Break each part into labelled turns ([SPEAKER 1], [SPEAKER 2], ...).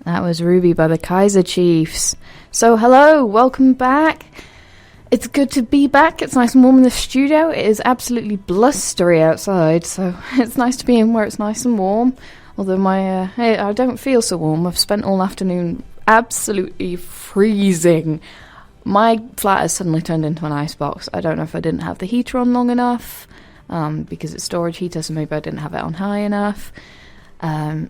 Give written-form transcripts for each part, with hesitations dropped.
[SPEAKER 1] That was Ruby by the Kaiser Chiefs. So hello, welcome back. It's good to be back. It's nice and warm in the studio. It is absolutely blustery outside, so it's nice to be in where it's nice and warm. Although I don't feel so warm. I've spent all afternoon absolutely freezing. My flat has suddenly turned into an icebox. I don't know if I didn't have the heater on long enough, because it's storage heater, so maybe I didn't have it on high enough. I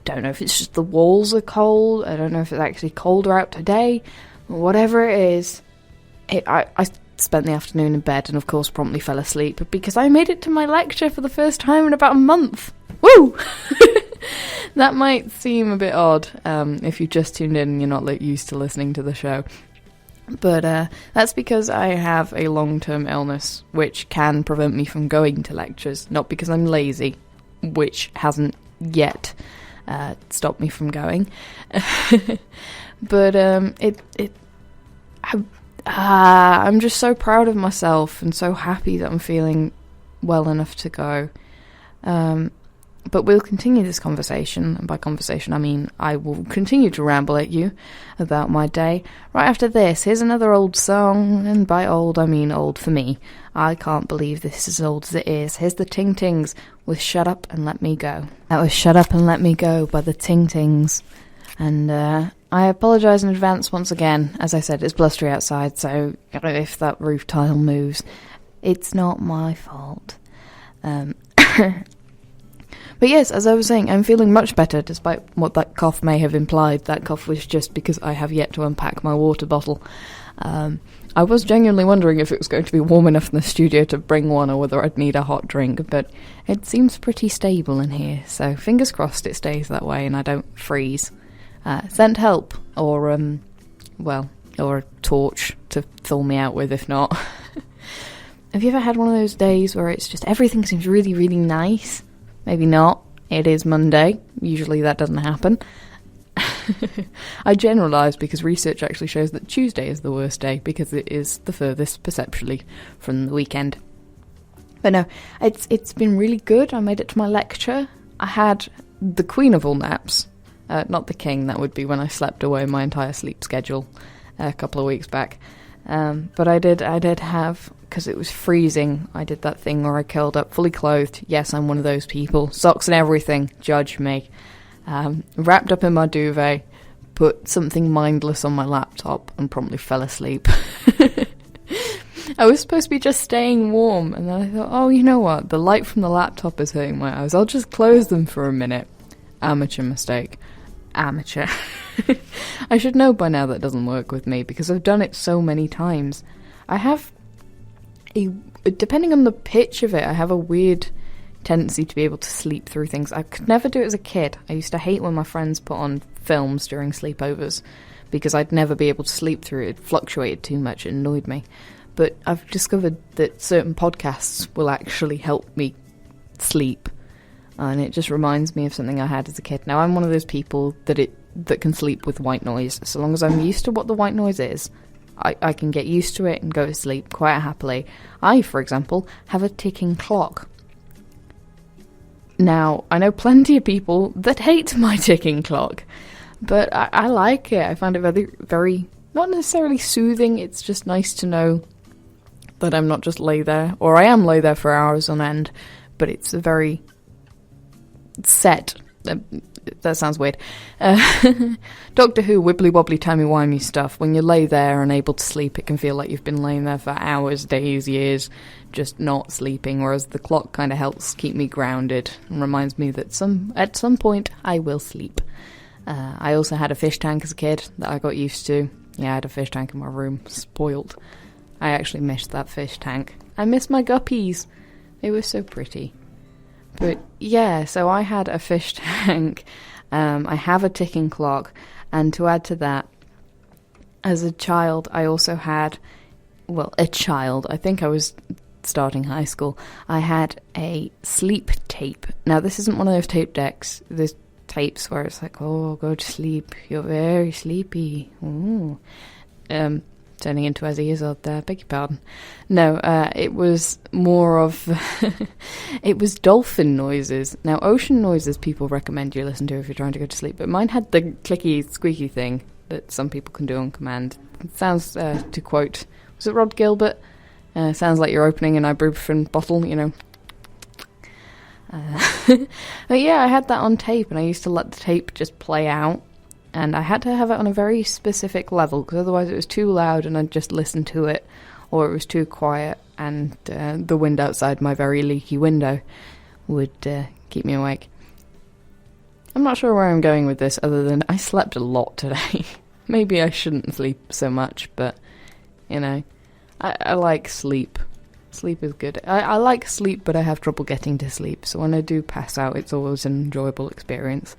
[SPEAKER 1] don't know if it's just the walls are cold. I don't know if it's actually colder out today. Whatever it is, I spent the afternoon in bed and, of course, promptly fell asleep because I made it to my lecture for the first time in about a month. Woo! That might seem a bit odd if you've just tuned in and you're not used to listening to the show. But that's because I have a long-term illness which can prevent me from going to lectures. Not because I'm lazy, which hasn't yet stopped me from going. But I'm just so proud of myself and so happy that I'm feeling well enough to go. But we'll continue this conversation, and by conversation I mean I will continue to ramble at you about my day. Right after this, here's another old song, and by old I mean old for me. I can't believe this is as old as it is. Here's the Ting Tings with Shut Up and Let Me Go. That was Shut Up and Let Me Go by the Ting Tings. And I apologise in advance once again. As I said, it's blustery outside, so if that roof tile moves, it's not my fault. But yes, as I was saying, I'm feeling much better, despite what that cough may have implied. That cough was just because I have yet to unpack my water bottle. I was genuinely wondering if it was going to be warm enough in the studio to bring one, or whether I'd need a hot drink, but it seems pretty stable in here, so fingers crossed it stays that way and I don't freeze. Send help, or a torch to thaw me out with if not. Have you ever had one of those days where it's just everything seems really, really nice? Maybe not. It is Monday. Usually that doesn't happen. I generalise because research actually shows that Tuesday is the worst day because it is the furthest perceptually from the weekend. But no, it's been really good. I made it to my lecture. I had the queen of all naps. Not the king, that would be when I slept away my entire sleep schedule a couple of weeks back. But I did have, because it was freezing, I did that thing where I curled up fully clothed. Yes, I'm one of those people. Socks and everything. Judge me. Wrapped up in my duvet, put something mindless on my laptop, and promptly fell asleep. I was supposed to be just staying warm, and then I thought, oh, you know what? The light from the laptop is hurting my eyes. I'll just close them for a minute. Amateur mistake. Amateur. I should know by now that doesn't work with me, because I've done it so many times. I have depending on the pitch of it, I have a weird tendency to be able to sleep through things. I could never do it as a kid. I used to hate when my friends put on films during sleepovers, because I'd never be able to sleep through it. It fluctuated too much, it annoyed me. But I've discovered that certain podcasts will actually help me sleep. And it just reminds me of something I had as a kid. Now, I'm one of those people that can sleep with white noise. So long as I'm used to what the white noise is, I can get used to it and go to sleep quite happily. I, for example, have a ticking clock. Now, I know plenty of people that hate my ticking clock, but I like it. I find it very, very, not necessarily soothing, it's just nice to know that I'm not just lay there, or I am lay there for hours on end, but it's a very set. That sounds weird. Doctor Who, wibbly-wobbly, timey-wimey stuff. When you lay there unable to sleep, it can feel like you've been laying there for hours, days, years, just not sleeping, whereas the clock kind of helps keep me grounded and reminds me that at some point I will sleep. I also had a fish tank as a kid that I got used to. Yeah, I had a fish tank in my room. Spoiled. I actually missed that fish tank. I miss my guppies. They were so pretty. But yeah, so I had a fish tank, I have a ticking clock, and to add to that, as a child I also had, I think I was starting high school, I had a sleep tape. Now this isn't one of those tape decks, there's tapes where it's like, oh, go to sleep, you're very sleepy. Ooh. turning into Ezzy Izzard there, beg your pardon. No, it was more of... it was dolphin noises. Now, ocean noises people recommend you listen to if you're trying to go to sleep, but mine had the clicky, squeaky thing that some people can do on command. It sounds, to quote, was it Rod Gilbert? Sounds like you're opening an ibuprofen bottle, you know. But yeah, I had that on tape, and I used to let the tape just play out. And I had to have it on a very specific level, because otherwise it was too loud and I'd just listen to it, or it was too quiet and the wind outside my very leaky window would keep me awake. I'm not sure where I'm going with this, other than I slept a lot today. Maybe I shouldn't sleep so much, but, you know, I like sleep. Sleep is good. I like sleep, but I have trouble getting to sleep, so when I do pass out, it's always an enjoyable experience.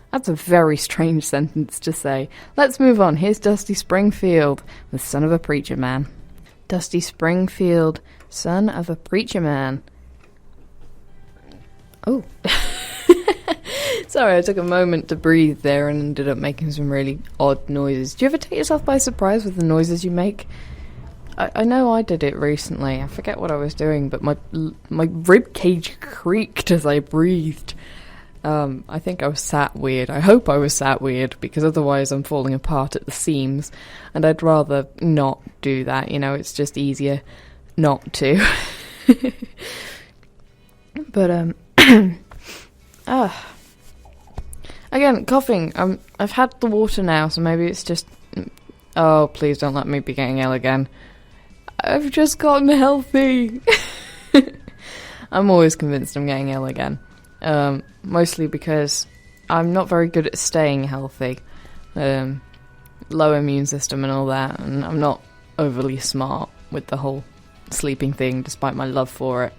[SPEAKER 1] That's a very strange sentence to say. Let's move on. Here's Dusty Springfield with Son of a Preacher Man. Dusty Springfield, Son of a Preacher Man. Oh. Sorry, I took a moment to breathe there and ended up making some really odd noises. Do you ever take yourself by surprise with the noises you make? I know I did it recently. I forget what I was doing, but my rib cage creaked as I breathed. I think I was sat weird. I hope I was sat weird, because otherwise I'm falling apart at the seams, and I'd rather not do that, you know, it's just easier not to. But, again, coughing. I've had the water now, so maybe it's just... Oh, please don't let me be getting ill again. I've just gotten healthy. I'm always convinced I'm getting ill again. Mostly because I'm not very good at staying healthy. Low immune system and all that, and I'm not overly smart with the whole sleeping thing, despite my love for it.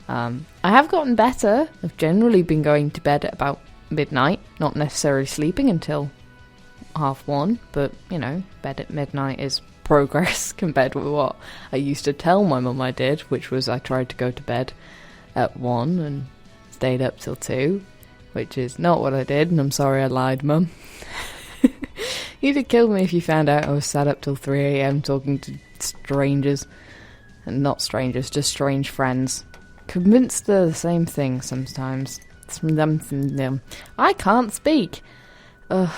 [SPEAKER 1] I have gotten better. I've generally been going to bed at about midnight, not necessarily sleeping until 1:30, but, you know, bed at midnight is progress compared with what I used to tell my mum I did, which was I tried to go to bed at 1 and stayed up till 2, which is not what I did, and I'm sorry I lied, Mum. You'd have killed me if you found out I was sat up till 3 a.m. talking to strangers. And not strangers, just strange friends. Convinced they're the same thing sometimes. It's from them. I can't speak. Ugh.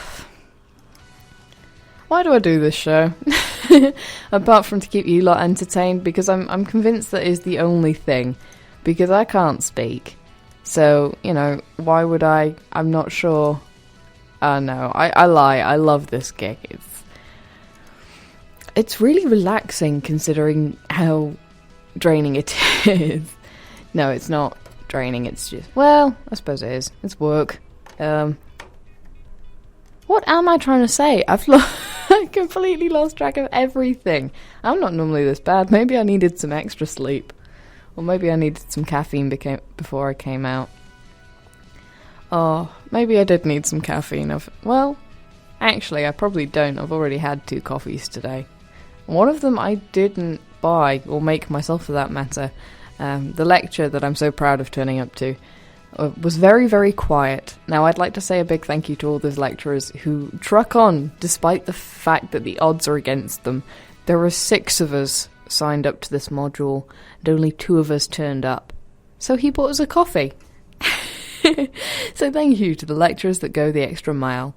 [SPEAKER 1] Why do I do this show? Apart from to keep you lot entertained, because I'm convinced that is the only thing. Because I can't speak. So, you know, why would I? I'm not sure. No, I lie. I love this gig. It's really relaxing considering how draining it is. No, it's not draining. It's just, well, I suppose it is. It's work. What am I trying to say? I completely lost track of everything. I'm not normally this bad. Maybe I needed some extra sleep. Or maybe I needed some caffeine before I came out. Oh, maybe I did need some caffeine. Well, actually, I probably don't. I've already had 2 coffees today. One of them I didn't buy, or make myself for that matter. The lecture that I'm so proud of turning up to was very, very quiet. Now, I'd like to say a big thank you to all those lecturers who truck on, despite the fact that the odds are against them. There were 6 of us signed up to this module, and only 2 of us turned up. So he bought us a coffee. So thank you to the lecturers that go the extra mile.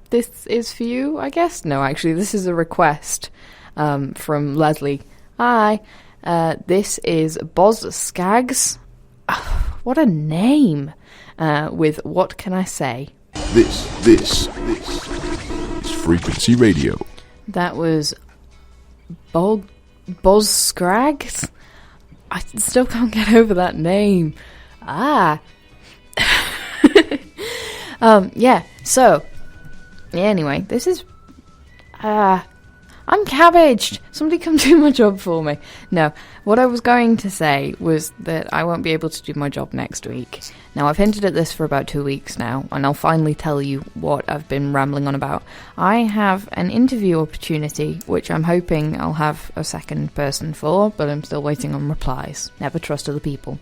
[SPEAKER 1] This is for you, I guess? No, actually, this is a request from Leslie. Hi, this is Boz Skaggs. What a name! With What Can I Say?
[SPEAKER 2] This is Frequency Radio.
[SPEAKER 1] That was Boz Skaggs? I still can't get over that name. Yeah, so, anyway, this is, I'm cabbaged! Somebody come do my job for me. No, what I was going to say was that I won't be able to do my job next week. Now, I've hinted at this for about 2 weeks now, and I'll finally tell you what I've been rambling on about. I have an interview opportunity, which I'm hoping I'll have a second person for, but I'm still waiting on replies. Never trust other people.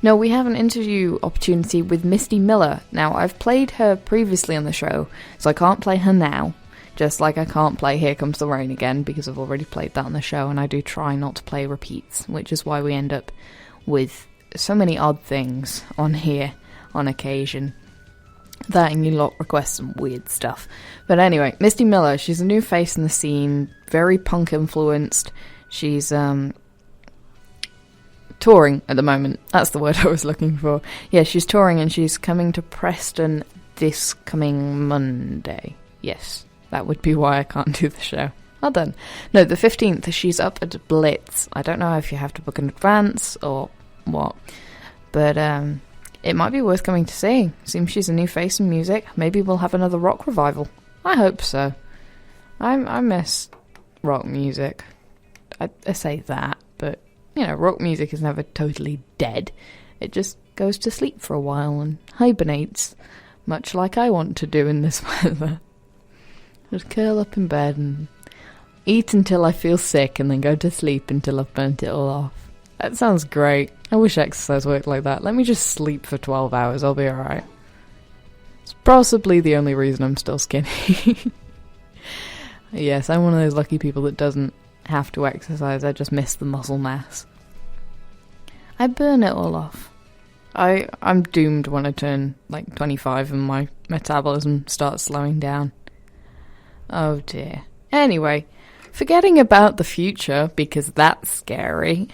[SPEAKER 1] No, we have an interview opportunity with Misty Miller. Now, I've played her previously on the show, so I can't play her now, Just like I can't play Here Comes the Rain again because I've already played that on the show, and I do try not to play repeats, which is why we end up with so many odd things on here on occasion. That and you lot request some weird stuff. But anyway, Misty Miller, she's a new face in the scene, very punk influenced. She's touring at the moment. That's the word I was looking for. Yeah, she's touring and she's coming to Preston this coming Monday. Yes. That would be why I can't do the show. Well done. No, the 15th, she's up at Blitz. I don't know if you have to book in advance or what. But it might be worth coming to see. Seems she's a new face in music. Maybe we'll have another rock revival. I hope so. I miss rock music. I say that, but, you know, rock music is never totally dead. It just goes to sleep for a while and hibernates, much like I want to do in this weather. Just curl up in bed and eat until I feel sick and then go to sleep until I've burnt it all off. That sounds great. I wish exercise worked like that. Let me just sleep for 12 hours, I'll be alright. It's possibly the only reason I'm still skinny. Yes, I'm one of those lucky people that doesn't have to exercise, I just miss the muscle mass. I burn it all off. I'm doomed when I turn like 25 and my metabolism starts slowing down. Oh dear. Anyway, forgetting about the future, because that's scary,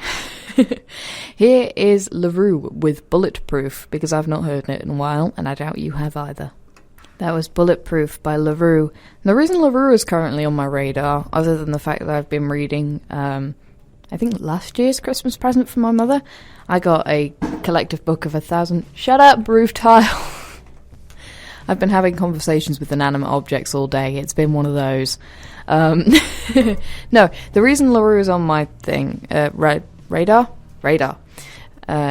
[SPEAKER 1] here is LaRue with Bulletproof, because I've not heard it in a while, and I doubt you have either. That was Bulletproof by LaRue. And the reason LaRue is currently on my radar, other than the fact that I've been reading, I think last year's Christmas present from my mother, I got a collective book of 1,000... Shut up, roof tile! I've been having conversations with inanimate objects all day. It's been one of those. No, the reason LaRue is on my thing, radar,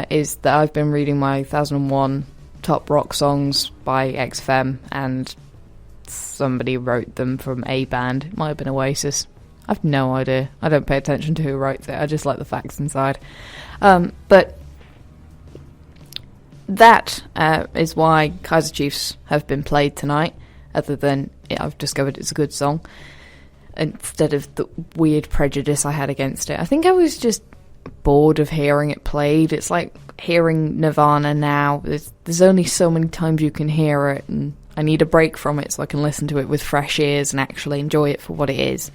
[SPEAKER 1] is that I've been reading my 1001 top rock songs by XFM, and somebody wrote them from a band. It might have been Oasis. I've no idea. I don't pay attention to who writes it. I just like the facts inside. But that is why Kaiser Chiefs have been played tonight, other than I've discovered it's a good song, instead of the weird prejudice I had against it. I think I was just bored of hearing it played. It's like hearing Nirvana now. There's only so many times you can hear it, and I need a break from it so I can listen to it with fresh ears and actually enjoy it for what it is.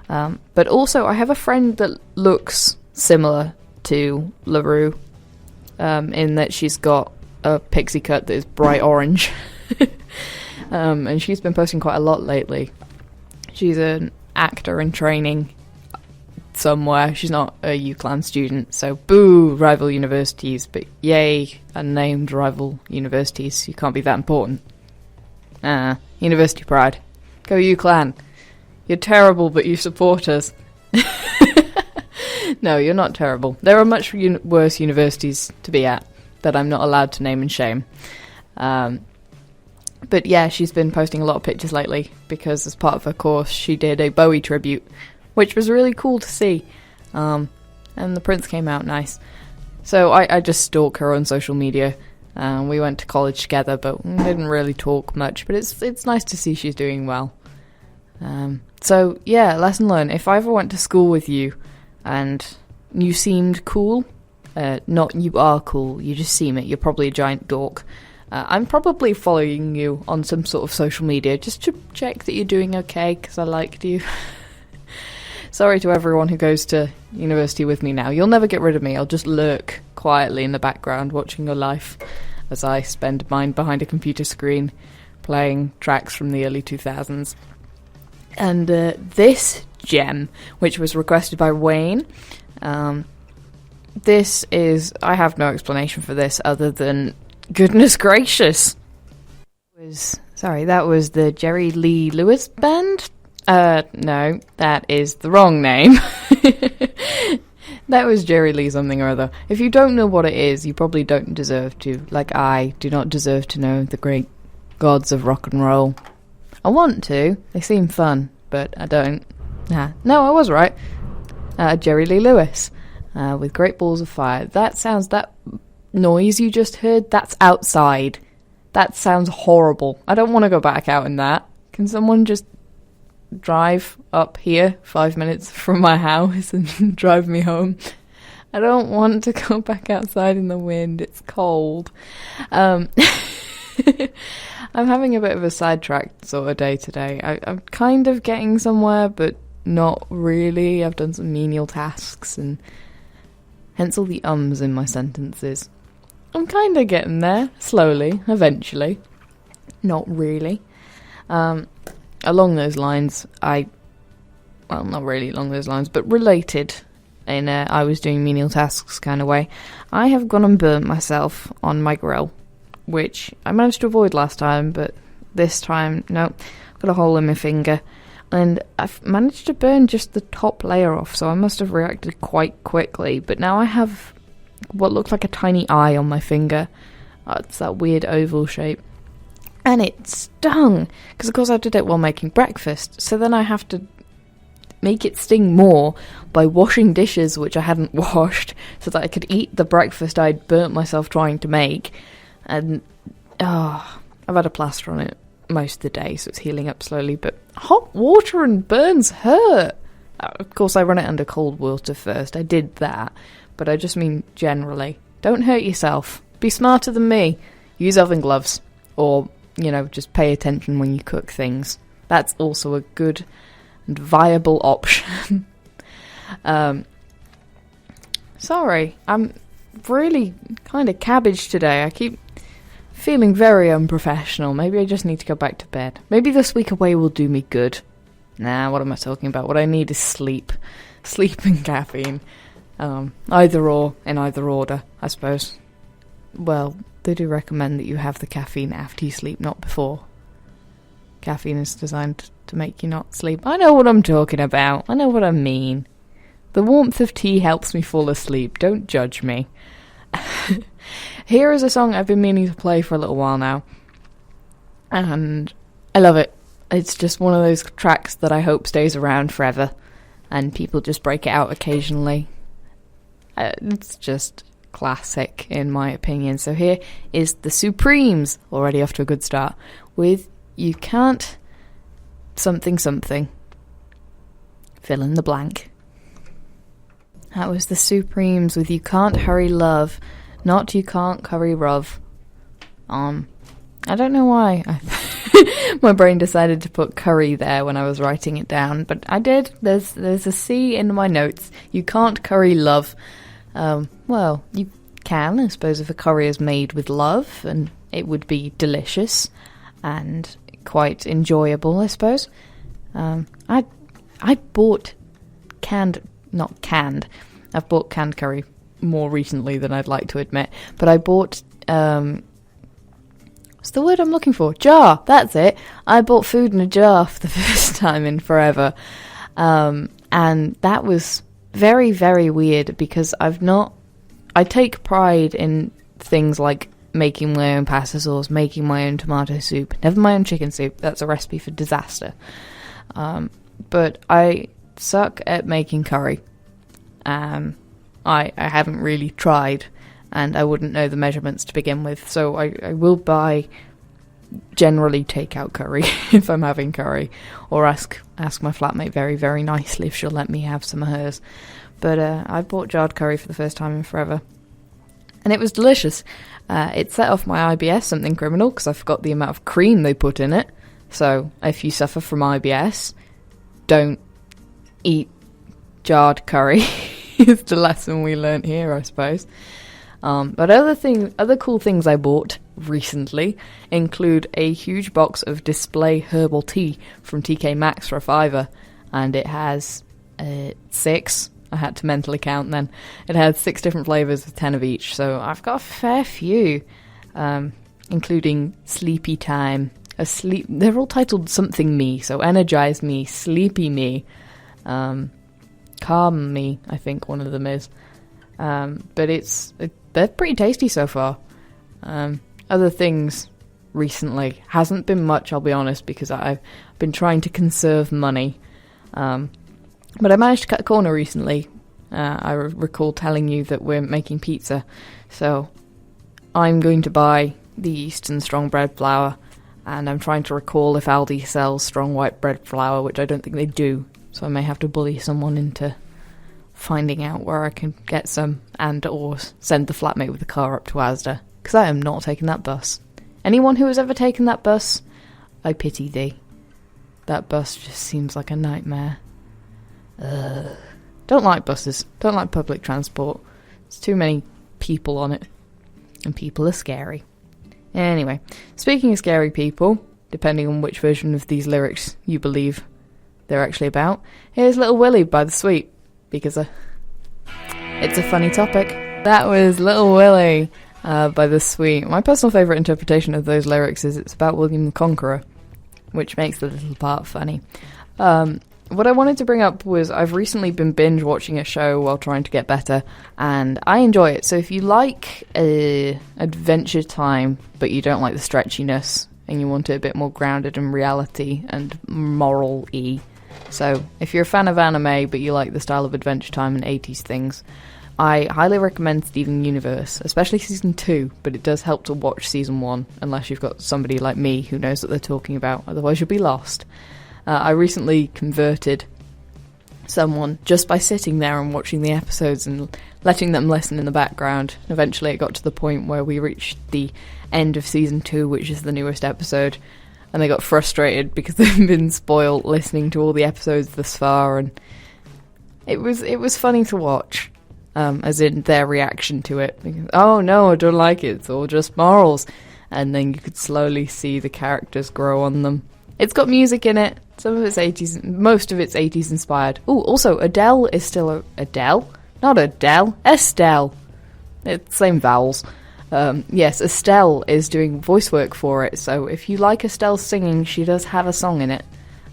[SPEAKER 1] But also, I have a friend that looks similar to LaRue, in that she's got a pixie cut that is bright orange. And she's been posting quite a lot lately. She's an actor in training somewhere. She's not a UCLan student, so boo rival universities, but yay unnamed rival universities. You can't be that important. University pride. Go UCLan. You're terrible, but you support us. No, you're not terrible. There are much worse universities to be at that I'm not allowed to name and shame. But yeah, she's been posting a lot of pictures lately because as part of her course she did a Bowie tribute, which was really cool to see. And the prints came out nice. So I just stalk her on social media. We went to college together, but we didn't really talk much. But it's nice to see she's doing well. So yeah, lesson learned. If I ever went to school with you and you seemed cool, not you are cool, you just seem it, you're probably a giant dork. I'm probably following you on some sort of social media just to check that you're doing okay, because I liked you. Sorry to everyone who goes to university with me now. You'll never get rid of me. I'll just lurk quietly in the background watching your life as I spend mine behind a computer screen playing tracks from the early 2000s. And this gem, which was requested by Wayne, this is... I have no explanation for this other than... Goodness gracious. That was the Jerry Lee Lewis Band? No, that is the wrong name. That was Jerry Lee something or other. If you don't know what it is, you probably don't deserve to. Like I do not deserve to know the great gods of rock and roll. I want to. They seem fun, but I don't. No, I was right. Jerry Lee Lewis, with Great Balls of Fire. That noise you just heard, that's outside. That sounds horrible. I don't want to go back out in that. Can someone just drive up here 5 minutes from my house and drive me home. I don't want to go back outside in the wind. It's cold. I'm having a bit of a sidetracked sort of day today. I'm kind of getting somewhere, but not really. I've done some menial tasks, and hence all the ums in my sentences. I'm kind of getting there, slowly, eventually. Not really. Along those lines, well, not really along those lines, but related in a I was doing menial tasks kind of way, I have gone and burnt myself on my grill, which I managed to avoid last time, but this time, no, I've got a hole in my finger, and I've managed to burn just the top layer off, so I must have reacted quite quickly, but now I have what looks like a tiny eye on my finger. It's that weird oval shape. And it stung, because of course I did it while making breakfast, so then I have to make it sting more by washing dishes which I hadn't washed, so that I could eat the breakfast I'd burnt myself trying to make. And, I've had a plaster on it most of the day, so it's healing up slowly, but hot water and burns hurt! Of course I run it under cold water first, I did that, but I just mean generally. Don't hurt yourself. Be smarter than me. Use oven gloves, or just pay attention when you cook things. That's also a good and viable option. Sorry, I'm really kind of cabbage today. I keep feeling very unprofessional. Maybe I just need to go back to bed. Maybe this week away will do me good. Nah, what am I talking about? What I need is sleep. Sleep and caffeine. Either or, in either order, I suppose. Well, they do recommend that you have the caffeine after you sleep, not before. Caffeine is designed to make you not sleep. I know what I'm talking about. I know what I mean. The warmth of tea helps me fall asleep. Don't judge me. Here is a song I've been meaning to play for a little while now. And I love it. It's just one of those tracks that I hope stays around forever. And people just break it out occasionally. It's just classic in my opinion. So here is the Supremes, already off to a good start, with You Can't something something. Fill in the blank. That was the Supremes with You Can't Hurry Love, not You Can't Curry Rov. I don't know why my brain decided to put curry there when I was writing it down, but I did. There's a C in my notes. You can't curry love. Well, you can, I suppose, if a curry is made with love, and it would be delicious and quite enjoyable, I suppose. I bought I've bought canned curry more recently than I'd like to admit, but I bought, what's the word I'm looking for? Jar, that's it. I bought food in a jar for the first time in forever, and that was very, very weird, because I take pride in things like making my own pasta sauce, making my own tomato soup, never my own chicken soup. That's a recipe for disaster. But I suck at making curry. I haven't really tried, and I wouldn't know the measurements to begin with, so I will buy generally takeout curry if I'm having curry, or ask my flatmate very, very nicely if she'll let me have some of hers. But I bought jarred curry for the first time in forever, and it was delicious. It set off my IBS, something criminal, because I forgot the amount of cream they put in it. So if you suffer from IBS, don't eat jarred curry. Is the lesson we learnt here, I suppose. But other cool things I bought recently include a huge box of display herbal tea from TK Maxx for $5, and it has 6. I had to mentally count then. It had 6 different flavours with 10 of each, so I've got a fair few, including Sleepy Time. They're all titled something me, so Energize Me, Sleepy Me, Calm Me, I think one of them is. But they're pretty tasty so far. Other things recently hasn't been much, I'll be honest, because I've been trying to conserve money. But I managed to cut a corner recently. I recall telling you that we're making pizza, so I'm going to buy the yeast and strong bread flour, and I'm trying to recall if Aldi sells strong white bread flour, which I don't think they do, so I may have to bully someone into finding out where I can get some, and or send the flatmate with the car up to Asda, because I am not taking that bus. Anyone who has ever taken that bus, I pity thee. That bus just seems like a nightmare. Don't like buses, don't like public transport. There's too many people on it, and people are scary. Anyway, speaking of scary people, depending on which version of these lyrics you believe they're actually about, here's Little Willie by The Sweet, because it's a funny topic. That was Little Willie by The Sweet. My personal favourite interpretation of those lyrics is it's about William the Conqueror, which makes the little part funny. What I wanted to bring up was I've recently been binge watching a show while trying to get better, and I enjoy it. So if you like adventure time, but you don't like the stretchiness, and you want it a bit more grounded in reality and moral-y, so if you're a fan of anime, but you like the style of Adventure Time and 80s things, I highly recommend Steven Universe, especially Season 2, but it does help to watch Season 1, unless you've got somebody like me who knows what they're talking about, otherwise you'll be lost. I recently converted someone just by sitting there and watching the episodes and letting them listen in the background. Eventually it got to the point where we reached the end of Season 2, which is the newest episode, and they got frustrated because they've been spoiled listening to all the episodes thus far, and it was funny to watch, as in their reaction to it. Because, oh no, I don't like it, it's all just morals. And then you could slowly see the characters grow on them. It's got music in it, some of it's 80s, most of it's 80s inspired. Oh, also, Adele is still Adele? Not Adele, Estelle. It's same vowels. Yes, Estelle is doing voice work for it, so if you like Estelle singing, she does have a song in it.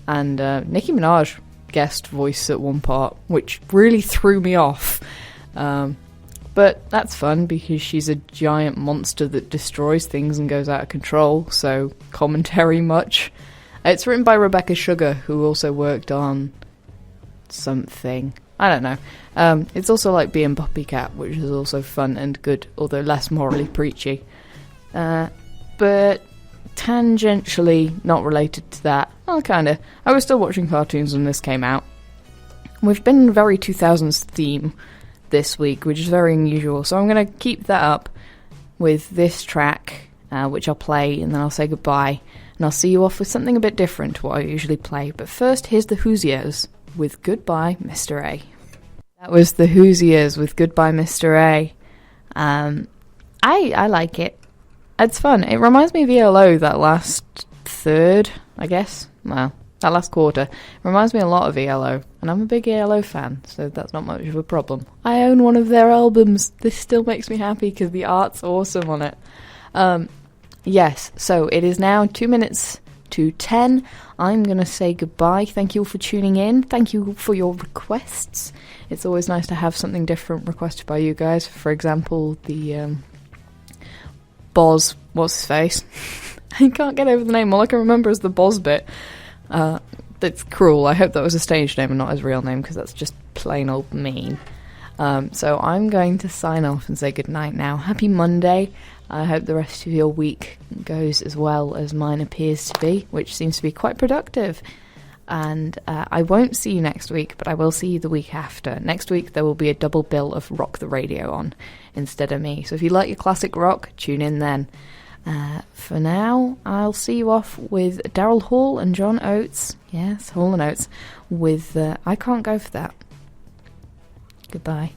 [SPEAKER 1] And Nicki Minaj guest voice at one part, which really threw me off. But that's fun, because she's a giant monster that destroys things and goes out of control, so commentary much. It's written by Rebecca Sugar, who also worked on something. I don't know. It's also like Being Puppycat, which is also fun and good, although less morally preachy. But tangentially not related to that. Well, kinda. I was still watching cartoons when this came out. We've been very 2000s theme this week, which is very unusual, so I'm going to keep that up with this track, which I'll play, and then I'll say goodbye, and I'll see you off with something a bit different to what I usually play. But first, here's the Hoosiers with Goodbye, Mr. A. That was the Hoosiers with Goodbye, Mr. A. I like it. It's fun. It reminds me of ELO, that last third, I guess. Well, that last quarter. It reminds me a lot of ELO, and I'm a big ELO fan, so that's not much of a problem. I own one of their albums. This still makes me happy because the art's awesome on it. Yes, so it is now 2 minutes to 10. I'm going to say goodbye. Thank you all for tuning in. Thank you for your requests. It's always nice to have something different requested by you guys. For example, the Boz, what's his face? I can't get over the name. All I can remember is the Boz bit. That's cruel. I hope that was a stage name and not his real name, because that's just plain old mean. So I'm going to sign off and say goodnight now. Happy Monday. I hope the rest of your week goes as well as mine appears to be, which seems to be quite productive. And I won't see you next week, but I will see you the week after. Next week there will be a double bill of Rock the Radio on instead of me. So if you like your classic rock, tune in then. For now, I'll see you off with Daryl Hall and John Oates. Yes, Hall and Oates. With I Can't Go For That. Goodbye.